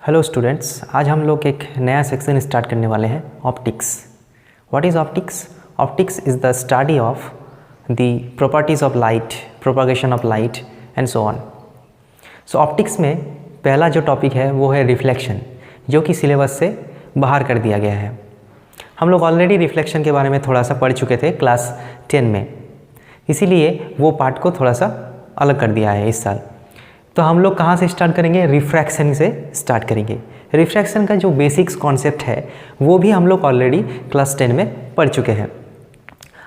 Hello students, आज हम लोग एक नया सेक्शन स्टार्ट करने वाले हैं, optics. What is optics? Optics is the study of the properties of light, propagation of light and so on. So optics में पहला जो टॉपिक है वो है रिफ्लेक्शन, जो कि सिलेबस से बाहर कर दिया गया है। हम लोग ऑलरेडी रिफ्लेक्शन के बारे में थोड़ा सा पढ़ चुके थे क्लास 10 में, इसीलिए वो पार्ट को थोड़ा सा अलग कर दिया है इस साल। तो हम लोग कहाँ से स्टार्ट करेंगे? रिफ्रैक्शन से स्टार्ट करेंगे। रिफ्रैक्शन का जो बेसिक्स कॉन्सेप्ट है वो भी हम लोग ऑलरेडी क्लास 10 में पढ़ चुके हैं।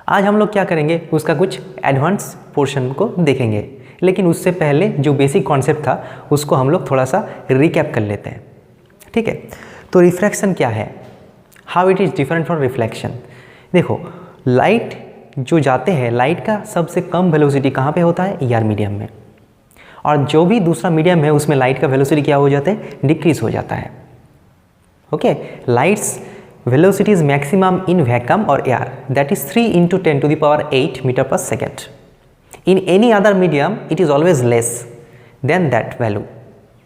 आज हम लोग क्या करेंगे, उसका कुछ एडवांस पोर्शन को देखेंगे, लेकिन उससे पहले जो बेसिक कॉन्सेप्ट था उसको हम लोग थोड़ा सा रिकैप कर लेते हैं। ठीक है, तो रिफ्रैक्शन क्या है, how it is different from reflection. देखो, लाइट जो जाते हैं, लाइट का सबसे कम वेलोसिटी कहाँ पे होता है? ईआर मीडियम में। और जो भी दूसरा मीडियम है उसमें लाइट का वेलोसिटी क्या हो जाता है? डिक्रीज हो जाता है। Okay, lights velocity is maximum in vacuum और एयर, दैट इज 3 × 10⁸ मीटर पर second. In any other medium it is always less than that value.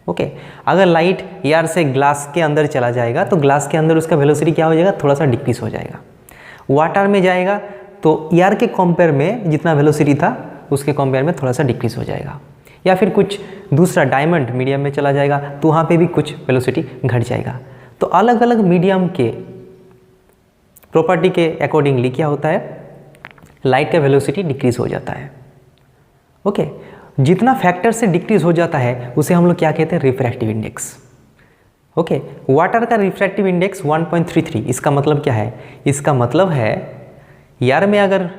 Okay, अगर लाइट एयर से ग्लास के अंदर चला जाएगा तो ग्लास के अंदर उसका वेलोसिटी क्या हो जाएगा? थोड़ा सा डिक्रीज हो जाएगा। वाटर में जाएगा तो एयर के कंपेयर में जितना वेलोसिटी था उसके कंपेयर में थोड़ा सा डिक्रीज हो जाएगा। या फिर कुछ दूसरा डायमंड मीडियम में चला जाएगा तो वहाँ पे भी कुछ वेलोसिटी घट जाएगा। तो अलग अलग मीडियम के प्रॉपर्टी के अकॉर्डिंगली क्या होता है? लाइट का वेलोसिटी डिक्रीज हो जाता है। ओके, जितना फैक्टर से डिक्रीज हो जाता है उसे हम लोग क्या कहते हैं? Refractive index. ओके, वाटर का रिफ्रैक्टिव इंडेक्स 1.33। इसका मतलब क्या है? इसका मतलब है यार में अगर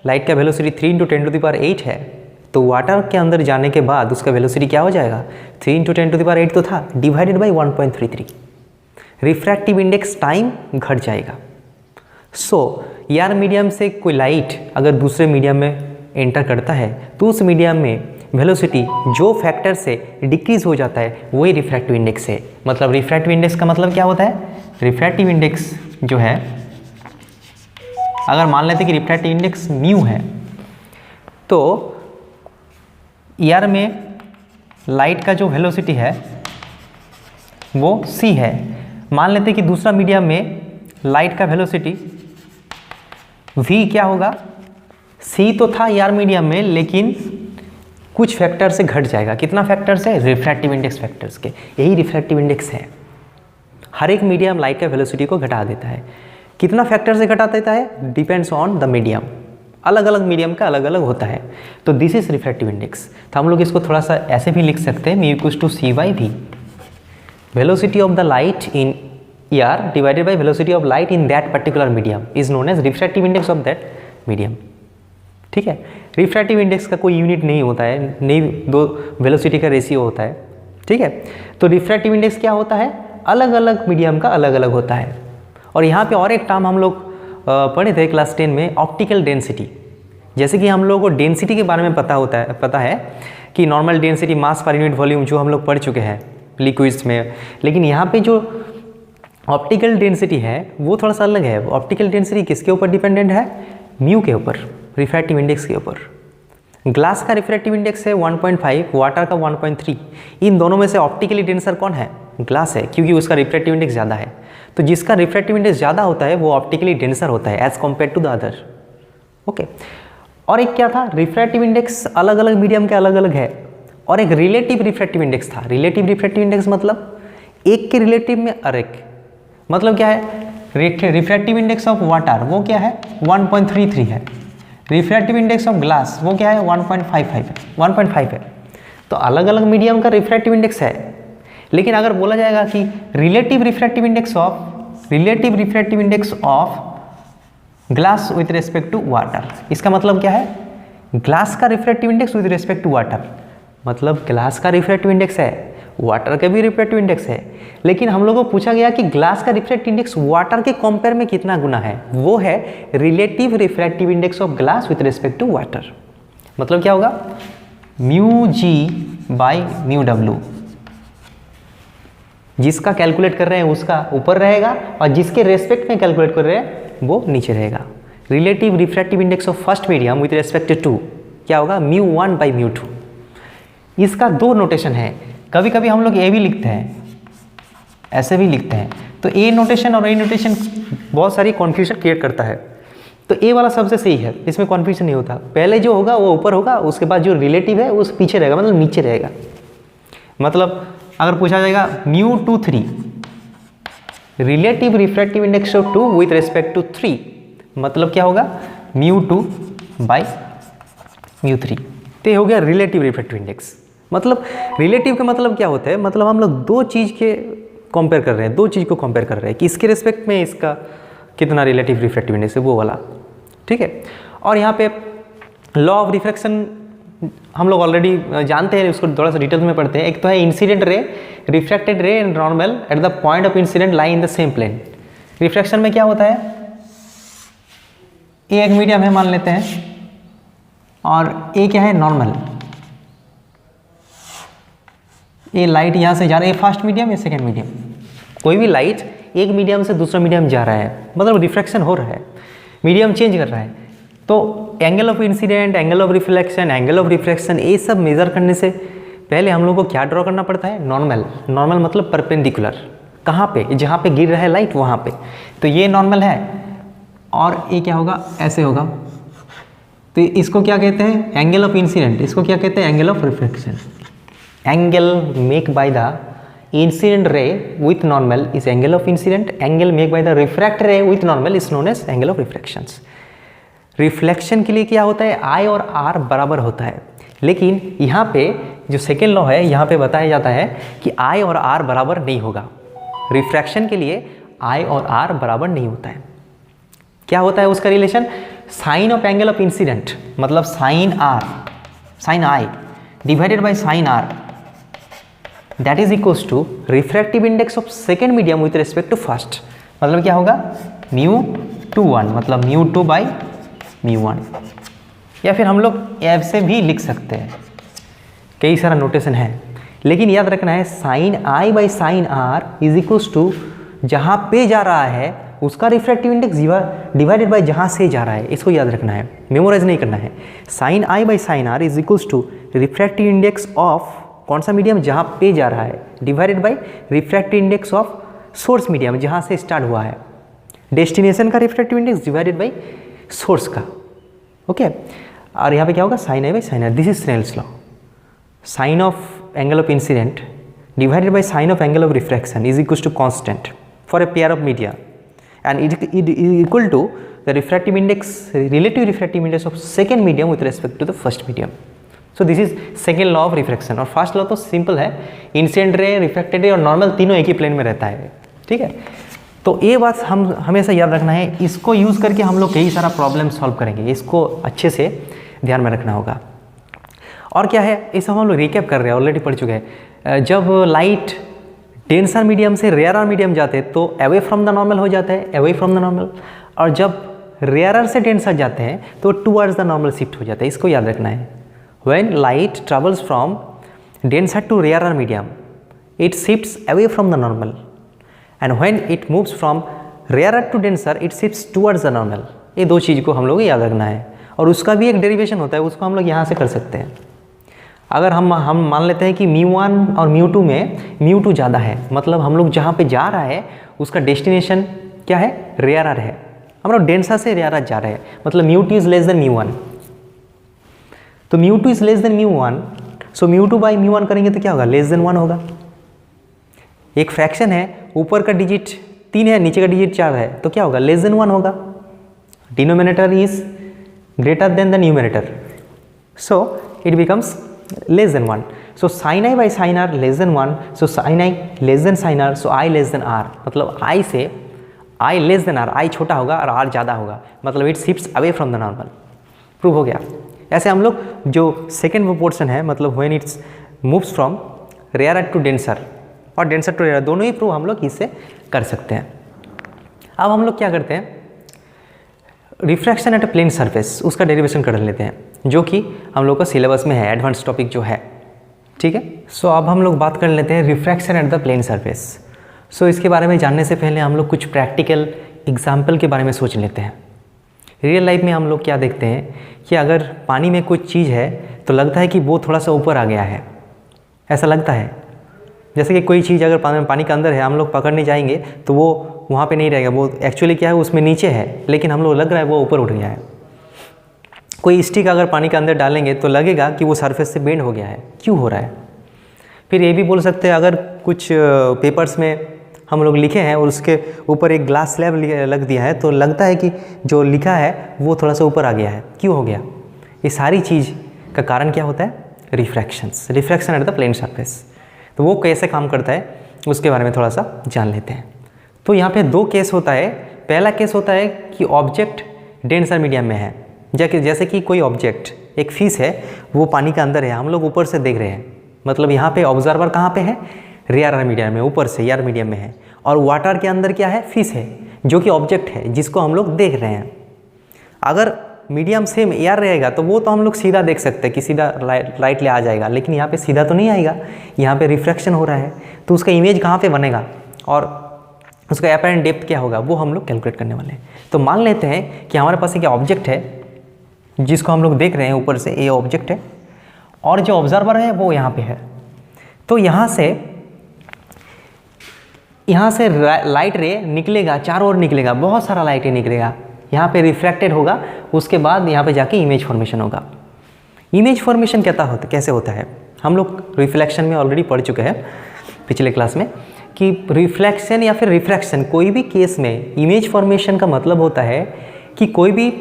लाइट का वेलोसिटी 3 × 10⁸ है तो वाटर के अंदर जाने के बाद उसका वेलोसिटी क्या हो जाएगा? 3 × 10⁸ तो था, divided by 1.33। Refractive index time घट जाएगा। सो एयर मीडियम से कोई लाइट अगर दूसरे मीडियम में एंटर करता है तो उस मीडियम में वेलोसिटी जो फैक्टर से डिक्रीज हो जाता है वही रिफ्रैक्टिव इंडेक्स है। मतलब रिफ्रैक्टिव इंडेक्स का मतलब क्या होता है? रिफ्रैक्टिव इंडेक्स जो है, अगर मान लेते कि रिफ्रैक्टिव इंडेक्स म्यू है तो एयर में लाइट का जो वेलोसिटी है वो c है। मान लेते कि दूसरा मीडियम में लाइट का वेलोसिटी v क्या होगा? c तो था एयर मीडियम में, लेकिन कुछ फैक्टर से घट जाएगा। कितना फैक्टर से? रिफ्रैक्टिव इंडेक्स फैक्टर्स के। यही रिफ्रैक्टिव इंडेक्स है। हर एक मीडियम लाइट का वेलोसिटी को घटा देता है। कितना फैक्टर से घटा देता है? Depends on the medium. अलग अलग मीडियम का अलग अलग होता है। तो दिस इज रिफ्रैक्टिव इंडेक्स। तो हम लोग इसको थोड़ा सा ऐसे भी लिख सकते हैं, mu equals to c/v, velocity of the light in air divided by velocity of light in that particular medium is known as refractive index of that medium. ठीक है, रिफ्रैक्टिव इंडेक्स का कोई यूनिट नहीं होता है, नहीं, दो वेलोसिटी का रेशियो होता है। ठीक है, तो रिफ्रैक्टिव इंडेक्स क्या होता है? अलग अलग मीडियम का अलग अलग होता है। और यहाँ पे और एक टर्म हम लोग पढ़े थे क्लास 10 में, ऑप्टिकल डेंसिटी। जैसे कि हम लोगों को डेंसिटी के बारे में पता है कि नॉर्मल डेंसिटी, मास पर यूनिट वॉल्यूम, जो हम लोग पढ़ चुके हैं लिक्विड्स में। लेकिन यहाँ पे जो ऑप्टिकल डेंसिटी है वो थोड़ा सा अलग है। ऑप्टिकल डेंसिटी किसके ऊपर डिपेंडेंट है? म्यू के ऊपर, रिफ्रैक्टिव इंडेक्स के ऊपर। ग्लास का रिफ्रैक्टिव इंडेक्स है 1.5, वाटर का 1.3। इन दोनों में से ऑप्टिकली डेंसर कौन है? ग्लास है, क्योंकि उसका रिफ्रैक्टिव इंडेक्स ज़्यादा है। तो जिसका रिफ्रैक्टिव इंडेक्स ज़्यादा होता है वो ऑप्टिकली डेंसर होता है as compare to the other. Okay, और एक क्या था? रिफ्रैक्टिव इंडेक्स अलग अलग मीडियम के अलग अलग है। और एक रिलेटिव रिफ्रैक्टिव इंडेक्स था। रिलेटिव रिफ्रैक्टिव इंडेक्स मतलब एक के रिलेटिव में अरेक। मतलब क्या है? रिफ्रैक्टिव इंडेक्स ऑफ वाटर वो क्या है? 1.33 है। रिफ्रैक्टिव इंडेक्स ऑफ ग्लास वो क्या है? 1.5 है। तो अलग अलग मीडियम का रिफ्रैक्टिव इंडेक्स है। लेकिन अगर बोला जाएगा कि relative refractive index of glass with respect to water, इसका मतलब क्या है? ग्लास का refractive index with respect to water, मतलब ग्लास का रिफ्रैक्टिव इंडेक्स है, वाटर का भी रिफ्रैक्टिव इंडेक्स है। लेकिन हम लोगों को पूछा गया कि ग्लास का रिफ्रैक्टिव इंडेक्स वाटर के कंपेयर में कितना गुना है? वो है relative refractive index of glass with respect to water. मतलब क्या होगा? μg/μw। जिसका कैलकुलेट कर रहे हैं उसका ऊपर रहेगा और जिसके रेस्पेक्ट में कैलकुलेट कर रहे हैं वो नीचे रहेगा। Relative refractive index of first medium with respect to क्या होगा? μ1/μ2। इसका दो नोटेशन है। कभी कभी हम लोग ये भी लिखते हैं ऐसे भी लिखते हैं। तो ए नोटेशन और ए नोटेशन बहुत सारी कन्फ्यूजन क्रिएट करता है। तो ए वाला सबसे सही है, इसमें कन्फ्यूजन नहीं होता। पहले जो होगा वो ऊपर होगा, उसके बाद जो रिलेटिव है उस पीछे रहेगा, मतलब नीचे रहेगा। मतलब अगर पूछा जाएगा μ23 relative refractive index of 2 with respect to 3, मतलब क्या होगा μ2 बाई μ3। तो ये हो गया रिलेटिव रिफ्रैक्टिव इंडेक्स। मतलब रिलेटिव का मतलब क्या होता है, मतलब हम लोग दो चीज़ के कंपेयर कर रहे हैं, दो चीज़ को कंपेयर कर रहे हैं कि इसके रिस्पेक्ट में इसका कितना रिलेटिव रिफ्रैक्टिव इंडेक्स है, वो वाला, ठीक है। और यहाँ पे लॉ ऑफ रिफ्रैक्शन हम लोग ऑलरेडी जानते हैं, उसको थोड़ा सा डिटेल्स में पढ़ते हैं। एक तो है incident ray, refracted ray and normal at the point of incident lie in the same plane. Refraction में क्या होता है, ए एक मीडियम है मान लेते हैं, और ए क्या है नॉर्मल। ये लाइट यहाँ से जा रहा है, ये फर्स्ट मीडियम या सेकेंड मीडियम, कोई भी लाइट एक मीडियम से दूसरा मीडियम जा रहा है, मतलब रिफ्रैक्शन हो रहा है, मीडियम चेंज कर रहा है। तो angle of incident, angle of reflection, angle of refraction, ये सब मेज़र करने से पहले हम लोग को क्या ड्रॉ करना पड़ता है, नॉर्मल। नॉर्मल मतलब परपेंडिकुलर, कहाँ पे, जहाँ पे गिर रहा है लाइट वहाँ पे। तो ये नॉर्मल है और ये क्या होगा, ऐसे होगा। तो इसको क्या कहते हैं, एंगल ऑफ इंसिडेंट। इसको क्या कहते हैं, angle of reflection. Angle make by the incident ray with normal is angle of incident, angle make by the refract ray with normal is known as angle of reflections. Reflection के लिए क्या होता है, आई और आर बराबर होता है, लेकिन यहाँ पे जो सेकेंड लॉ है यहाँ पे बताया जाता है कि आई और आर बराबर नहीं होगा। रिफ्रैक्शन के लिए आई और आर बराबर नहीं होता है। क्या होता है उसका relation, sine of angle of incident मतलब sine r, sine i divided by sine r, that is equals to refractive index of second medium with respect to first. मतलब क्या होगा, μ21 मतलब μ2 बाई μ1। या फिर हम लोग ऐसे भी लिख सकते हैं, कई सारा नोटेशन है, लेकिन याद रखना है sine i by sine r is equals to जहाँ पे जा रहा है उसका रिफ्रैक्टिव इंडेक्स डिवाइडेड बाय जहाँ से जा रहा है। इसको याद रखना है, मेमोराइज नहीं करना है। Sine i by sine r is equals to refractive index of कौन सा मीडियम, जहाँ पे जा रहा है, divided by refractive index of source medium, जहाँ से स्टार्ट हुआ है। डेस्टिनेशन का refractive index divided by source का, ओके। और यहाँ पे क्या होगा, sine i by sine r, this is Snell's law. Sine of angle of incidence divided by sine of angle of refraction is equals to constant for a pair of media and it is equal to the refractive index, relative refractive index of second medium with respect to the first medium. So this is second law of refraction। और first law तो simple है, incident ray, refracted रे और normal तीनों एक ही plane में रहता है, ठीक है। तो ये बात हम हमेशा याद रखना है, इसको यूज़ करके हम लोग कई सारा प्रॉब्लम सॉल्व करेंगे, इसको अच्छे से ध्यान में रखना होगा। और क्या है, ये सब हम लोग रिकैप कर रहे हैं, ऑलरेडी पढ़ चुके हैं। जब लाइट डेंसर मीडियम से रेयरर मीडियम जाते हैं तो अवे फ्रॉम द नॉर्मल हो जाता है, अवे फ्रॉम द नॉर्मल। और जब रेयरर से डेंसर जाते हैं तो टुवर्ड्स द नॉर्मल शिफ्ट हो जाता है, इसको याद रखना है। When light travels from denser to rarer medium it shifts away from the normal, and when it moves from rarer to denser it shifts towards the normal. ये दो चीज़ को हम लोग याद रखना है, और उसका भी एक डेरिवेशन होता है, उसको हम लोग यहाँ से कर सकते हैं। अगर हम मान लेते हैं कि μ1 और μ2 में μ2 ज़्यादा है, मतलब हम लोग जहाँ पे जा रहा है उसका डेस्टिनेशन क्या है, रेयरर है, हम लोग डेंसर से रेयरर जा रहे हैं, मतलब μ2 इज़ लेस देन μ1। तो μ2 is less than μ1, so μ2 by μ1 करेंगे तो क्या होगा, लेस देन 1 होगा। एक फ्रैक्शन है, ऊपर का डिजिट 3 है, नीचे का डिजिट 4 है, तो क्या होगा, लेस देन 1 होगा। Denominator is greater than the numerator, so it becomes less than 1. So sin i by sin r less than 1. So sin i less than sin r. So i less than r. मतलब i से i less than r, i छोटा होगा और r ज़्यादा होगा, मतलब it shifts away from the normal। Prove हो गया। ऐसे हम लोग जो सेकेंड पोर्शन है, मतलब when it moves from rarer to denser और denser to rarer, दोनों ही प्रूव हम लोग इससे कर सकते हैं। अब हम लोग क्या करते हैं, refraction at a plane surface, उसका डेरिवेशन कर लेते हैं, जो कि हम लोग का सिलेबस में है, एडवांस टॉपिक जो है, ठीक है। सो अब हम लोग बात कर लेते हैं refraction at the plane surface. So इसके बारे में जानने से पहले हम लोग कुछ प्रैक्टिकल एग्जाम्पल के बारे में सोच लेते हैं। रियल लाइफ में हम लोग क्या देखते हैं कि अगर पानी में कुछ चीज़ है तो लगता है कि वो थोड़ा सा ऊपर आ गया है, ऐसा लगता है, जैसे कि कोई चीज़ अगर पानी के अंदर है, हम लोग पकड़ने जाएंगे तो वो वहाँ पे नहीं रहेगा, वो एक्चुअली क्या है उसमें नीचे है, लेकिन हम लोग लग रहा है वो ऊपर उठ गया है। कोई स्टिक अगर पानी के अंदर डालेंगे तो लगेगा कि वो सरफेस से बेंड हो गया है, क्यों हो रहा है। फिर ये भी बोल सकते हैं, अगर कुछ पेपर्स में हम लोग लिखे हैं और उसके ऊपर एक ग्लास स्लैब लग दिया है तो लगता है कि जो लिखा है वो थोड़ा सा ऊपर आ गया है, क्यों हो गया। ये सारी चीज़ का कारण क्या होता है, refractions, refraction at the plane surface. तो वो कैसे काम करता है उसके बारे में थोड़ा सा जान लेते हैं। तो यहाँ पे दो केस होता है। पहला केस होता है कि ऑब्जेक्ट डेंसर मीडियम में है, जैसे कि कोई ऑब्जेक्ट, एक फिश है, वो पानी के अंदर है, हम लोग ऊपर से देख रहे हैं, मतलब यहाँ पे ऑब्जर्वर कहाँ पे है, रेयर मीडियम में, ऊपर से एयर मीडियम में है, और वाटर के अंदर क्या है, फिश है, जो कि ऑब्जेक्ट है जिसको हम लोग देख रहे हैं। अगर मीडियम सेम एयर रहेगा तो वो तो हम लोग सीधा देख सकते हैं कि सीधा लाइट ले आ जाएगा, लेकिन यहाँ पे सीधा तो नहीं आएगा, यहाँ पे रिफ्रैक्शन हो रहा है, तो उसका इमेज कहाँ पे बनेगा और उसका अपैरेंट डेप्थ क्या होगा वो हम लोग कैलकुलेट करने वाले हैं। तो मान लेते हैं कि हमारे पास एक ऑब्जेक्ट है जिसको हम लोग देख रहे हैं ऊपर से, ये ऑब्जेक्ट है, और जो ऑब्जर्वर है वो यहाँ पे है। तो यहाँ से लाइट रे निकलेगा, चारों ओर निकलेगा, बहुत सारा लाइट रे निकलेगा, यहाँ पे रिफ्रैक्टेड होगा, उसके बाद यहाँ पे जाके इमेज फॉर्मेशन होगा। इमेज फॉर्मेशन कैसे होता है, हम लोग रिफ्लेक्शन में ऑलरेडी पढ़ चुके हैं पिछले क्लास में कि रिफ्लेक्शन या फिर रिफ्रैक्शन, कोई भी केस में इमेज फॉर्मेशन का मतलब होता है कि कोई भी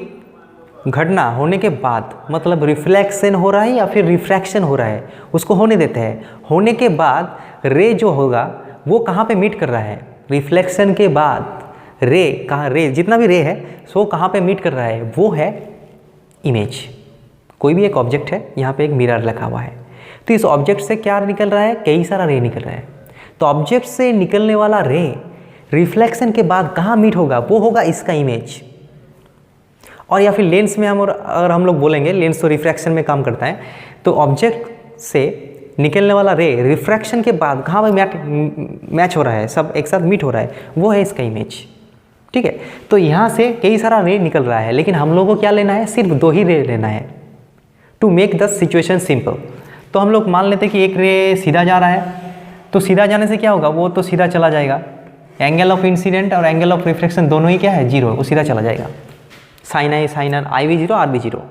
घटना होने के बाद, मतलब रिफ्लेक्शन हो रहा है या फिर रिफ्रैक्शन हो रहा है, उसको होने देते हैं। होने के बाद रे जो होगा वो कहाँ पे मीट कर रहा है, रिफ्लेक्शन के बाद रे कहाँ, रे जितना भी रे है सो कहाँ पे मीट कर रहा है, वो है इमेज। कोई भी एक ऑब्जेक्ट है, यहाँ पे एक मिरर रखा हुआ है, तो इस ऑब्जेक्ट से क्या निकल रहा है, कई सारा रे निकल रहा है। तो ऑब्जेक्ट से निकलने वाला रे रिफ्लेक्शन के बाद कहाँ मीट होगा, वो होगा इसका इमेज। और या फिर लेंस में अगर हम लोग बोलेंगे, लेंस तो रिफ्रैक्शन में काम करता है, तो ऑब्जेक्ट से निकलने वाला रे रिफ्रैक्शन के बाद कहाँ पे मैच हो रहा है, सब एक साथ मीट हो रहा है, वो है इसका इमेज। ठीक है, तो यहाँ से कई सारा रे निकल रहा है, लेकिन हम लोगों को क्या लेना है, सिर्फ 2 ही रे लेना है to make the situation simple. तो हम लोग मान लेते हैं कि एक रे सीधा जा रहा है, तो सीधा जाने से क्या होगा, वो तो सीधा चला जाएगा, एंगल ऑफ इंसिडेंट और एंगल ऑफ रिफ्लेक्शन दोनों ही क्या है, 0, वो सीधा चला जाएगा, साइन आई साइन आर, आई भी 0 आर भी 0।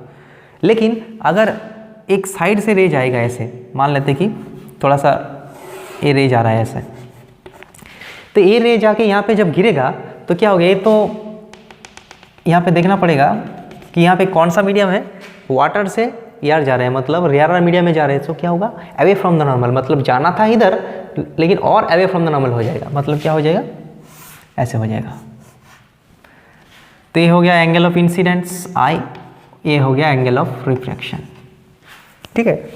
लेकिन अगर एक साइड से रे जाएगा ऐसे, मान लेते कि थोड़ा सा ये रे जा रहा है ऐसे, तो ये रे जाके यहाँ पे जब गिरेगा तो क्या होगा, ये तो यहाँ पे देखना पड़ेगा कि यहाँ पे कौन सा मीडियम है, वाटर से एयर जा रहे हैं, मतलब रेयर मीडियम में जा रहे हैं, तो क्या होगा, अवे फ्रॉम द नॉर्मल, मतलब जाना था इधर लेकिन और अवे फ्रॉम द नॉर्मल हो जाएगा, मतलब क्या हो जाएगा, ऐसे हो जाएगा। तो ये हो गया एंगल ऑफ इंसिडेंट्स आई, ये हो गया एंगल ऑफ रिफ्रैक्शन। ठीक है,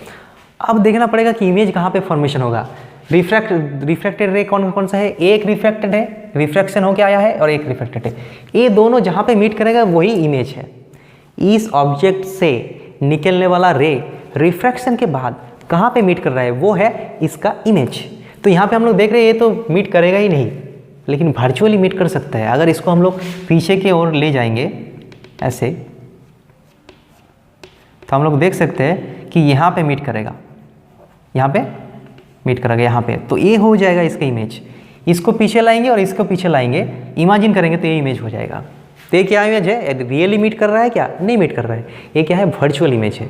अब देखना पड़ेगा कि इमेज कहाँ पे फॉर्मेशन होगा। रिफ्रैक्टेड रे कौन सा है, एक रिफ्रैक्टेड है, रिफ्रैक्शन होके आया है, और एक रिफ्रैक्टेड है, ये दोनों जहाँ पे मीट करेगा वही इमेज है। इस ऑब्जेक्ट से निकलने वाला रे रिफ्रैक्शन के बाद कहाँ पे मीट कर रहा है, वो है इसका इमेज। तो यहाँ पे हम लोग देख रहे हैं ये तो मीट करेगा ही नहीं, लेकिन वर्चुअली मीट कर सकता है। अगर इसको हम लोग पीछे की ओर ले जाएंगे ऐसे, तो हम लोग देख सकते हैं कि यहाँ पे मीट करेगा, यहाँ पे मीट करेगा, यहाँ पे, तो ये हो जाएगा इसका इमेज। इसको पीछे लाएंगे और इसको पीछे लाएंगे, इमेजिन करेंगे तो ये इमेज हो जाएगा। तो ये क्या इमेज है, रियली मीट कर रहा है क्या, नहीं मीट कर रहा है, ये क्या है, वर्चुअल इमेज है,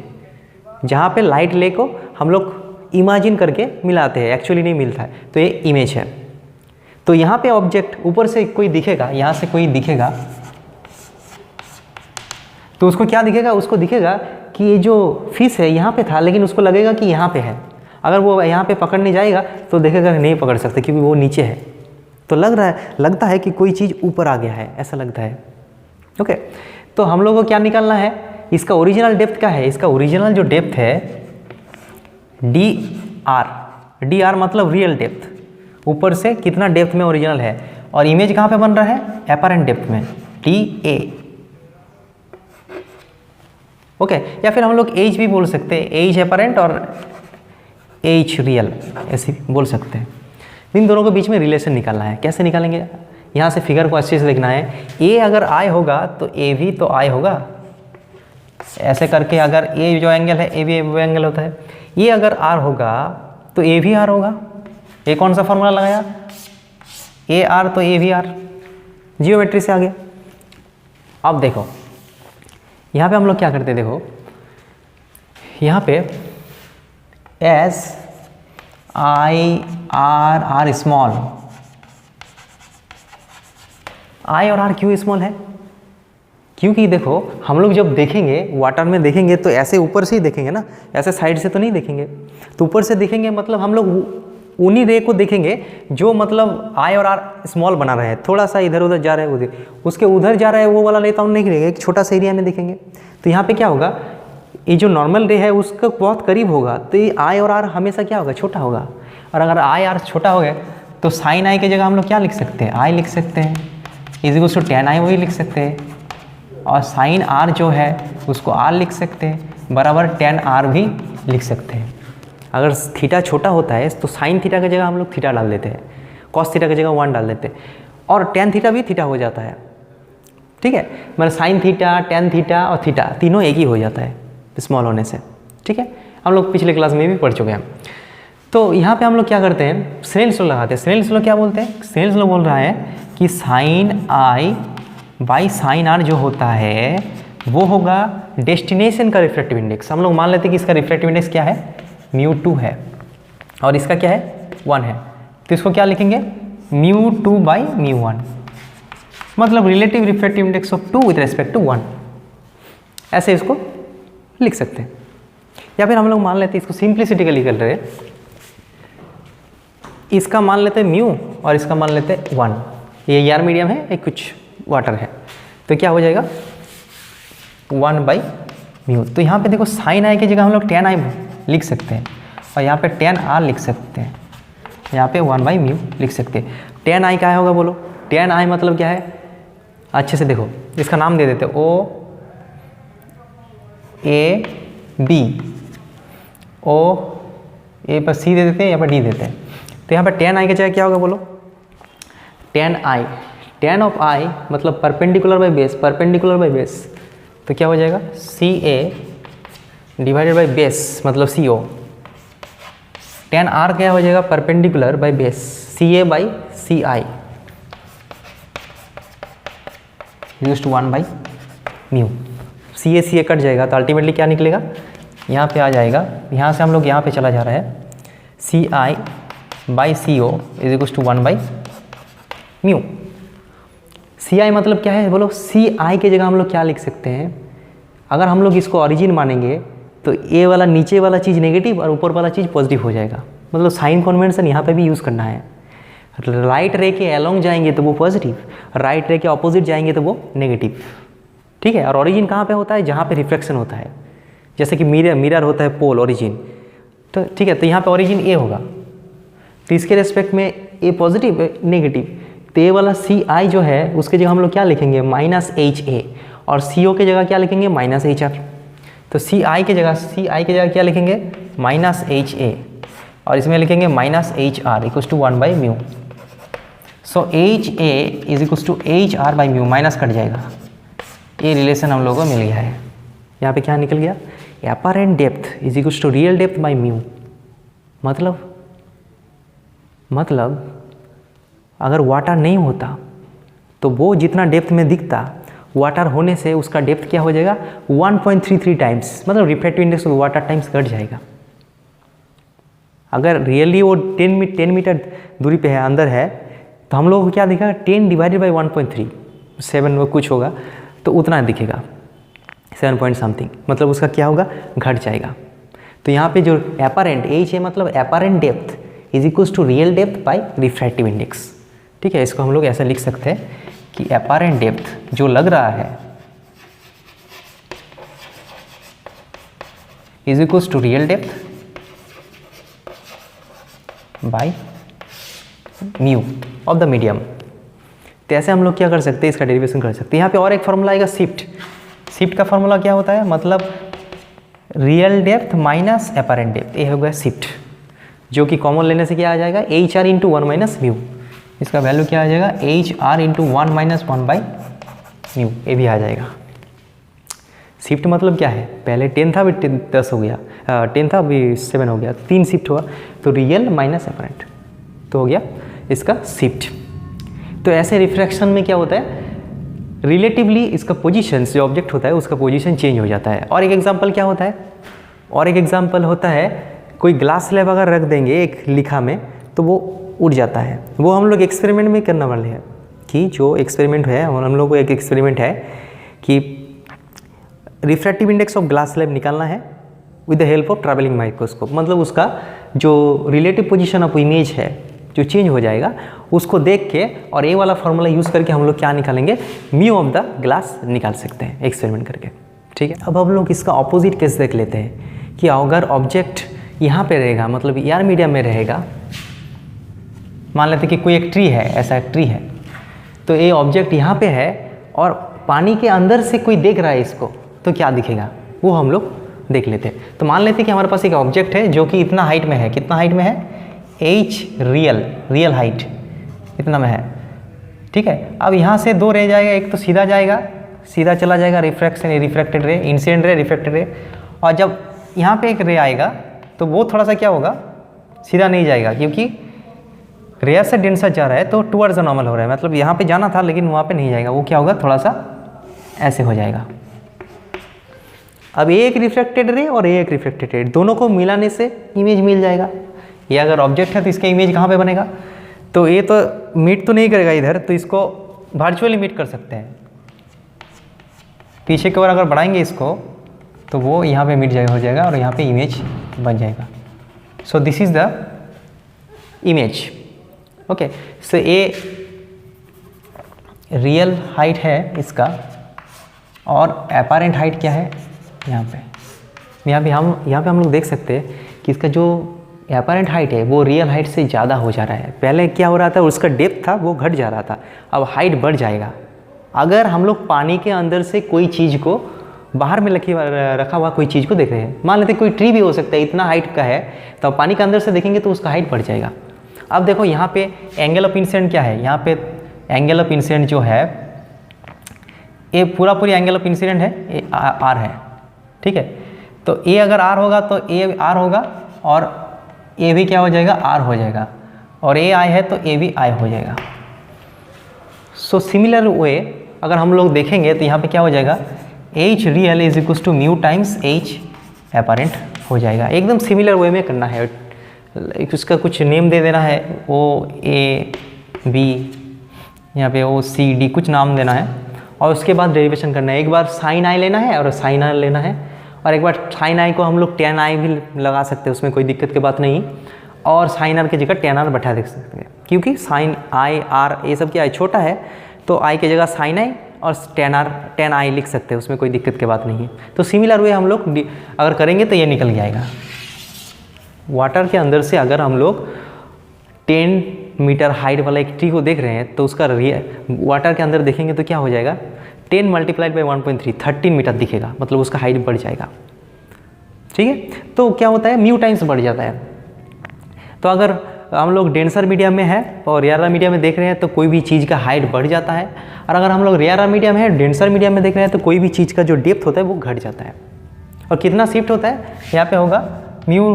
जहाँ पे लाइट ले को हम लोग इमेजिन करके मिलाते हैं, एक्चुअली नहीं मिलता है, तो ये इमेज है। तो यहाँ पे ऑब्जेक्ट ऊपर से कोई दिखेगा, यहाँ से कोई दिखेगा, तो उसको क्या दिखेगा, उसको दिखेगा कि ये जो फिश है यहाँ पे था, लेकिन उसको लगेगा कि यहाँ पे है। अगर वो यहाँ पे पकड़ने जाएगा तो देखेगा नहीं पकड़ सकते क्योंकि वो नीचे है, तो लगता है कि कोई चीज़ ऊपर आ गया है, ऐसा लगता है। ओके, तो हम लोगों को क्या निकालना है, इसका ओरिजिनल डेप्थ क्या है, इसका ओरिजिनल जो डेप्थ है डी आर मतलब रियल डेप्थ, ऊपर से कितना डेप्थ में ओरिजिनल है, और इमेज कहाँ पे बन रहा है, अपैरेंट डेप्थ में, DA। ओके, या फिर हम लोग एज भी बोल सकते हैं, एज अपैरेंट और एज रियल, ऐसे बोल सकते हैं। इन दोनों के बीच में रिलेशन निकालना है। कैसे निकालेंगे, यहाँ से फिगर को अच्छे से देखना है। ए अगर आई होगा तो ए भी तो आई होगा, ऐसे करके अगर ए जो एंगल है ए भी वो एंगल होता है। ये अगर आर होगा तो ए भी आर होगा, ये कौन सा फॉर्मूला लगाया, ए आर तो ए भी आर, जियोमेट्री से आ गया। अब देखो यहाँ पे हम लोग क्या करते हैं, देखो यहाँ पे as i r are small, i और आर क्यों स्मॉल है, क्योंकि देखो हम लोग जब देखेंगे वाटर में देखेंगे तो ऐसे ऊपर से ही देखेंगे ना, ऐसे साइड से तो नहीं देखेंगे, तो ऊपर से देखेंगे मतलब हम लोग उन्हीं रे को देखेंगे जो मतलब आई और आर स्मॉल बना रहे हैं, थोड़ा सा इधर उधर जा रहा है, उधर उसके उधर जा रहा है वो वाला रे तो हम नहीं देखेंगे, एक छोटा सा एरिया में देखेंगे। तो यहाँ पे क्या होगा, ये जो नॉर्मल रे है उसका बहुत करीब होगा, तो ये आई और आर हमेशा क्या होगा, छोटा होगा। और अगर आई आर छोटा हो गया तो साइन आई की जगह हम लोग क्या लिख सकते हैं, आई लिख सकते हैं, इजिकल्स टू टेन आई वही लिख सकते हैं, और साइन आर जो है उसको आर लिख सकते हैं, बराबर टेन आर भी लिख सकते हैं। अगर थीटा छोटा होता है तो साइन थीटा की जगह हम लोग थीटा डाल देते हैं, कॉस थीटा की जगह 1 डाल देते हैं, और टेन थीटा भी थीटा हो जाता है, ठीक है, मतलब साइन थीटा, टेन थीटा और थीटा तीनों एक ही हो जाता है स्मॉल होने से, ठीक है, हम लोग पिछले क्लास में भी पढ़ चुके हैं। तो यहाँ पे हम लोग क्या करते हैं, स्नेल्स लॉ लगाते हैं। स्नेल्स लॉ क्या बोलते हैं, स्नेल्स लॉ बोल रहा है कि sine i by sine r जो होता है वो होगा डेस्टिनेशन का रिफ्रैक्टिव इंडेक्स। हम लोग मान लेते हैं कि इसका रिफ्रैक्टिव इंडेक्स क्या है, μ2 है, और इसका क्या है 1 है, तो इसको क्या लिखेंगे μ2 बाई μ1, मतलब relative refractive index of 2 with respect to 1, ऐसे इसको लिख सकते हैं। या फिर हम लोग मान लेते हैं, इसको सिंप्लिसिटी के लिए कर रहे हैं, इसका मान लेते हैं म्यू और इसका मान लेते हैं 1, ये एयर मीडियम है, एक कुछ वाटर है, तो क्या हो जाएगा 1 बाई म्यू। तो यहाँ पे देखो साइन आई की जगह हम लोग टेन आई लिख सकते हैं, और यहाँ पे टेन आर लिख सकते हैं, यहाँ पे 1 बाई म्यू लिख सकते हैं। टेन आई क्या होगा बोलो, टेन आई मतलब क्या है, अच्छे से देखो इसका नाम दे देते ओ ए बी, ओ ए पर सी दे देते हैं, यहाँ पर डी देते हैं। तो यहाँ पर टेन आई की जगह क्या होगा बोलो, tan i, tan of i मतलब perpendicular by base, perpendicular by base, तो क्या हो जाएगा C A divided by base मतलब सी ओ। टेन आर क्या हो जाएगा, perpendicular by base C A by C I use to 1 by mu. C A कट जाएगा तो अल्टीमेटली क्या निकलेगा, यहाँ पे आ जाएगा, यहाँ से हम लोग यहाँ पे चला जा रहा है, c i by c o is equal to 1 by mu. C i मतलब क्या है बोलो, सी आई की जगह हम लोग क्या लिख सकते हैं, अगर हम लोग इसको ओरिजिन मानेंगे तो ए वाला नीचे वाला चीज़ नेगेटिव और ऊपर वाला चीज़ पॉजिटिव हो जाएगा, मतलब साइन कन्वेंशन यहाँ पे भी यूज़ करना है। राइट रे के अलोंग जाएंगे तो वो पॉजिटिव, राइट रे के ऑपोजिट जाएंगे तो वो नेगेटिव, ठीक है। और ओरिजिन कहाँ पे होता है, जहाँ पे रिफ्लेक्शन होता है, जैसे कि मिरर होता है पोल ओरिजिन, तो ठीक है, तो यहाँ पे ओरिजिन ए होगा, तो इसके रेस्पेक्ट में ए पॉजिटिव नेगेटिव, तो ए वाला सी आई जो है उसके जगह हम लोग क्या लिखेंगे माइनस एच ए, और सी ओ के जगह क्या लिखेंगे माइनस एच आर। तो सी आई की जगह क्या लिखेंगे माइनस एच ए, और इसमें लिखेंगे minus h r equals to 1 by mu. So h a is equals to h r by mu, minus कट जाएगा, ये रिलेशन हम लोगों को मिल गया है। यहाँ पे क्या निकल गया, apparent depth is equals to real depth by mu. मतलब अगर वाटर नहीं होता तो वो जितना डेप्थ में दिखता, वाटर होने से उसका डेप्थ क्या हो जाएगा 1.33 टाइम्स, मतलब रिफ्रैक्टिव इंडेक्स वाटर टाइम्स घट जाएगा। अगर रियली वो 10 मीटर दूरी पे है, अंदर है, तो हम लोगों को क्या दिखेगा 10 डिवाइडेड बाई 1.3, 7 वो कुछ होगा, तो उतना दिखेगा 7 पॉइंट समथिंग, मतलब उसका क्या होगा घट जाएगा। तो यहाँ पे जो एपरेंट एच है मतलब apparent depth is equals to real depth by refractive index, ठीक है। इसको हम लोग ऐसा लिख सकते हैं कि एपरेंट डेप्थ जो लग रहा है is equals to real depth by mu of the medium. तो ऐसे हम लोग क्या कर सकते हैं, इसका डेरिवेशन कर सकते हैं। यहाँ पे और एक फॉर्मूला आएगा शिफ्ट का फॉर्मूला क्या होता है, मतलब real depth minus apparent depth, ये हो गया शिफ्ट, जो कि कॉमन लेने से क्या आ जाएगा H R into 1 minus mu, इसका वैल्यू क्या आ जाएगा H R into 1 minus 1 by mu, ये भी आ जाएगा। शिफ्ट मतलब क्या है, पहले 10 था अभी 10 हो गया, 10 था अभी 7 हो गया, 3 शिफ्ट हुआ, तो रियल माइनस एपरेंट, तो हो गया इसका शिफ्ट। तो ऐसे रिफ्रैक्शन में क्या होता है, रिलेटिवली इसका पोजीशन, जो ऑब्जेक्ट होता है उसका पोजीशन चेंज हो जाता है। और एक एग्जांपल क्या होता है, और एक एग्जांपल होता है कोई ग्लास स्लैब अगर रख देंगे एक लिखा में तो वो उड़ जाता है। वो हम लोग एक्सपेरिमेंट में करने वाले हैं कि जो एक्सपेरिमेंट है, और हम लोग को एक एक्सपेरिमेंट है कि refractive index of glass slab निकालना है with the help of travelling microscope. मतलब उसका जो रिलेटिव पोजीशन ऑफ इमेज है जो चेंज हो जाएगा उसको देख के, और ये वाला फॉर्मूला यूज़ करके हम लोग क्या निकालेंगे, म्यू ऑफ द ग्लास निकाल सकते हैं एक्सपेरिमेंट करके। ठीक है, अब हम लोग इसका ऑपोजिट केस देख लेते हैं कि अगर ऑब्जेक्ट यहाँ पे रहेगा, मतलब एयर मीडियम में रहेगा, मान लेते कि कोई एक ट्री है, ऐसा एक ट्री है, तो ये ऑब्जेक्ट यहाँ पे है और पानी के अंदर से कोई देख रहा है इसको, तो क्या दिखेगा वो हम लोग देख लेते हैं। तो मान लेते कि हमारे पास एक ऑब्जेक्ट है जो कि इतना हाइट में है, कितना हाइट में है, h रियल हाइट इतना में है। ठीक है, अब यहाँ से दो रे जाएगा, एक तो सीधा चला जाएगा रिफ्रैक्टेड रे, इंसिडेंट रे, रिफ्रैक्टेड रे, और जब यहाँ पे एक रे आएगा तो वो थोड़ा सा क्या होगा, सीधा नहीं जाएगा, क्योंकि रेयर से डेंसर जा रहा है तो टुवर्ड्स द नॉर्मल हो रहा है, मतलब यहाँ पे जाना था लेकिन वहाँ पे नहीं जाएगा, वो क्या होगा, थोड़ा सा ऐसे हो जाएगा। अब एक रिफ्रैक्टेड रे और एक रिफ्रैक्टेड रे, दोनों को मिलाने से इमेज मिल जाएगा। ये अगर ऑब्जेक्ट है तो इसका इमेज कहाँ पे बनेगा, तो ये तो मीट तो नहीं करेगा इधर, तो इसको वर्चुअली मीट कर सकते हैं। पीछे की ओर अगर बढ़ाएंगे इसको तो वो यहाँ पे मीट हो जाएगा और यहाँ पे इमेज बन जाएगा। So this is the image. Okay, so ये रियल हाइट है इसका, और अपैरेंट हाइट क्या है, यहाँ पे हम लोग देख सकते हैं कि इसका जो अपैरेंट हाइट है वो रियल हाइट से ज़्यादा हो जा रहा है। पहले क्या हो रहा था, उसका डेप्थ था वो घट जा रहा था, अब हाइट बढ़ जाएगा। अगर हम लोग पानी के अंदर से कोई चीज़ को बाहर में रखा हुआ कोई चीज़ को देख रहे हैं, मान लेते कोई ट्री भी हो सकता है, इतना हाइट का है, तो पानी के अंदर से देखेंगे तो उसका हाइट बढ़ जाएगा। अब देखो यहाँ पे एंगल ऑफ इंसिडेंट क्या है, यहाँ पे एंगल ऑफ इंसिडेंट जो है ये पूरी एंगल ऑफ इंसिडेंट है, ये आर है। ठीक है, तो ए अगर आर होगा तो ए आर होगा, और ए भी क्या हो जाएगा, आर हो जाएगा, और ए आई है तो ए भी आई हो जाएगा। सो सिमिलर वे अगर हम लोग देखेंगे तो यहाँ पे क्या हो जाएगा, h real is equal to mu times h apparent हो जाएगा। एकदम सिमिलर वे में करना है, उसका कुछ नेम दे देना है, ओ ए बी, यहाँ पे ओ सी डी कुछ नाम देना है, और उसके बाद डेरिवेशन करना है। एक बार साइन आई लेना है और साइन आर लेना है, और एक बार साइन आई को हम लोग टेन आई भी लगा सकते हैं, उसमें कोई दिक्कत की बात नहीं, और साइन आर की जगह टेन आर बैठा दे सकते हैं, क्योंकि साइन आई आर ये सब क्या है, छोटा है, तो आई की जगह साइन आई और टेन आई लिख सकते हैं, उसमें कोई दिक्कत की बात नहीं है। तो सिमिलर वे हम लोग अगर करेंगे तो ये निकल जाएगा। वाटर के अंदर से अगर हम लोग 10 मीटर हाइट वाला एक ट्री को देख रहे हैं तो उसका वाटर के अंदर देखेंगे तो क्या हो जाएगा, 10 मल्टीप्लाइड बाई 1.3 13 मीटर दिखेगा, मतलब उसका हाइट बढ़ जाएगा। ठीक है, तो क्या होता है, म्यू टाइम्स बढ़ जाता है। तो अगर हम लोग डेंसर मीडियम में है और रेयर मीडियम में देख रहे हैं तो कोई भी चीज़ का हाइट बढ़ जाता है, और अगर हम लोग रेयर मीडियम है डेंसर मीडियम में देख रहे हैं तो कोई भी चीज़ का जो डेप्थ होता है वो घट जाता है। और कितना शिफ्ट होता है, यहाँ पे होगा mu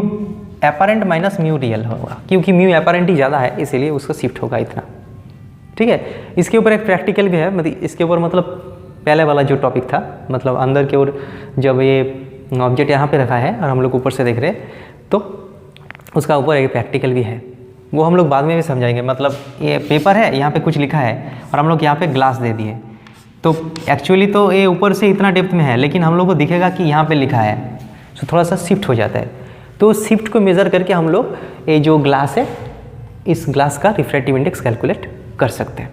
apparent minus mu real होगा, क्योंकि म्यू अपैरेंट ही ज़्यादा है इसलिए उसका शिफ्ट होगा इतना। ठीक है, इसके ऊपर एक प्रैक्टिकल भी है, मतलब इसके ऊपर मतलब पहले वाला जो टॉपिक था, मतलब अंदर की ओर जब ये ऑब्जेक्ट यहाँ पे रखा है और हम लोग ऊपर से देख रहे हैं तो उसका ऊपर एक प्रैक्टिकल भी है, वो हम लोग बाद में भी समझाएंगे। मतलब ये पेपर है, यहाँ पे कुछ लिखा है और हम लोग यहाँ पे ग्लास दे दिए, तो एक्चुअली तो ये ऊपर से इतना डेप्थ में है, लेकिन हम लोग को दिखेगा कि यहाँ पे लिखा है, तो थोड़ा सा शिफ्ट हो जाता है। तो शिफ्ट को मेज़र करके हम लोग ये जो ग्लास है, इस ग्लास का रिफ्रैक्टिव इंडेक्स कैलकुलेट कर सकते हैं।